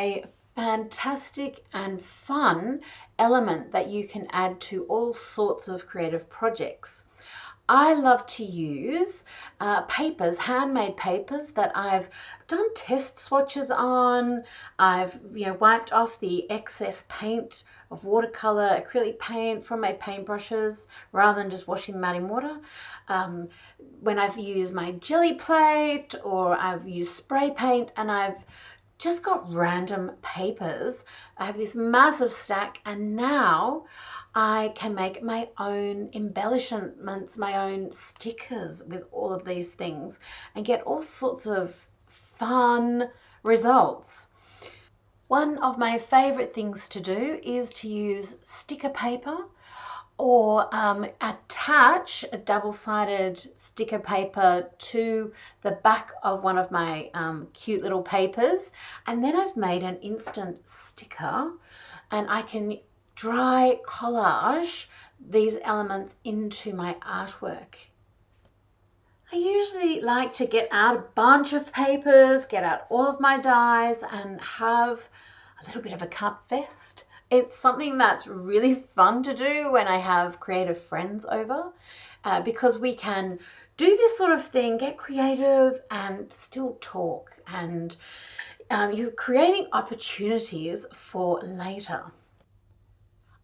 a fantastic and fun element that you can add to all sorts of creative projects. I love to use papers, handmade papers that I've done test swatches on. I've wiped off the excess paint of watercolor, acrylic paint from my paintbrushes rather than just washing them out in water. When I've used my jelly plate or I've used spray paint and I've just got random papers. I have this massive stack, and now I can make my own embellishments, my own stickers with all of these things and get all sorts of fun results. One of my favorite things to do is to use sticker paper or attach a double-sided sticker paper to the back of one of my cute little papers, and then I've made an instant sticker and I can dry collage these elements into my artwork. I usually like to get out a bunch of papers, get out all of my dies and have a little bit of a cut fest. It's something that's really fun to do when I have creative friends over because we can do this sort of thing, get creative and still talk, and you're creating opportunities for later.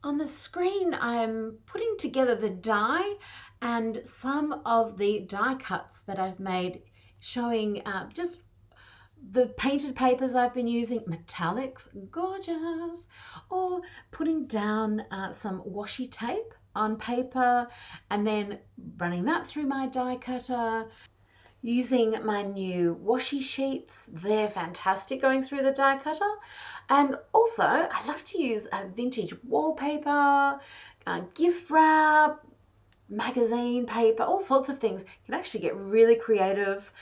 On the screen, I'm putting together the die and some of the die cuts that I've made, showing just the painted papers I've been using, metallics, gorgeous, or putting down some washi tape on paper and then running that through my die cutter, using my new washi sheets. They're fantastic going through the die cutter. And also I love to use a vintage wallpaper, gift wrap, magazine paper, all sorts of things. You can actually get really creative.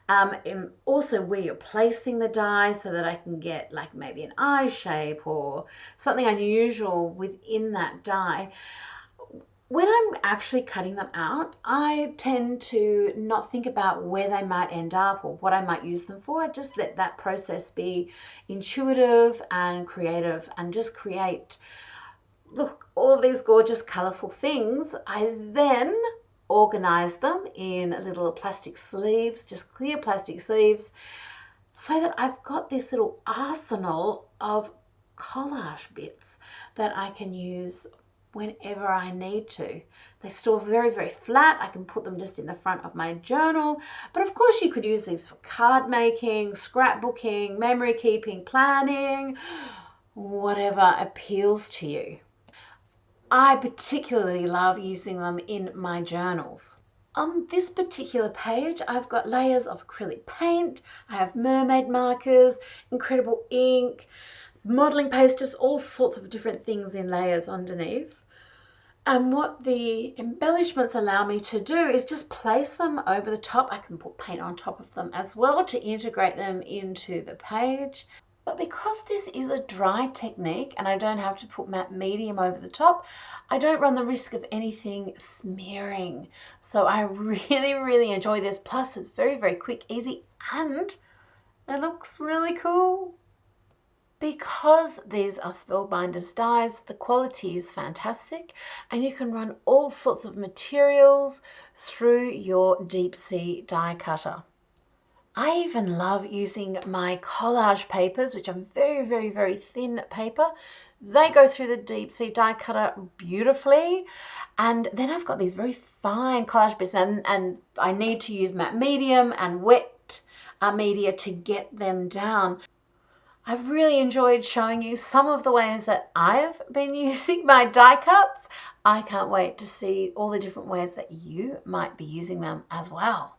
And also where you're placing the die so that I can get like maybe an eye shape or something unusual within that die. When I'm actually cutting them out, I tend to not think about where they might end up or what I might use them for. I just let that process be intuitive and creative and just create, look, all of these gorgeous colorful things. I then organize them in little plastic sleeves, just clear plastic sleeves, so that I've got this little arsenal of collage bits that I can use whenever I need to. They store very, very flat. I can put them just in the front of my journal. But of course you could use these for card making, scrapbooking, memory keeping, planning, whatever appeals to you. I particularly love using them in my journals. On this particular page, I've got layers of acrylic paint, I have mermaid markers, incredible ink, modeling paste, just all sorts of different things in layers underneath. And what the embellishments allow me to do is just place them over the top. I can put paint on top of them as well to integrate them into the page. But because this is a dry technique and I don't have to put matte medium over the top, I don't run the risk of anything smearing. So I really, really enjoy this. Plus it's very, very quick, easy, and it looks really cool. Because these are Spellbinders dies, the quality is fantastic and you can run all sorts of materials through your deep sea die cutter. I even love using my collage papers, which are very, very, very thin paper. They go through the deep sea die cutter beautifully. And then I've got these very fine collage bits, and I need to use matte medium and wet media to get them down. I've really enjoyed showing you some of the ways that I've been using my die cuts. I can't wait to see all the different ways that you might be using them as well.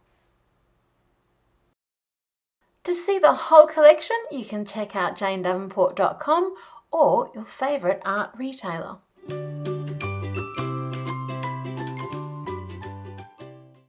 To see the whole collection, you can check out JaneDavenport.com or your favourite art retailer.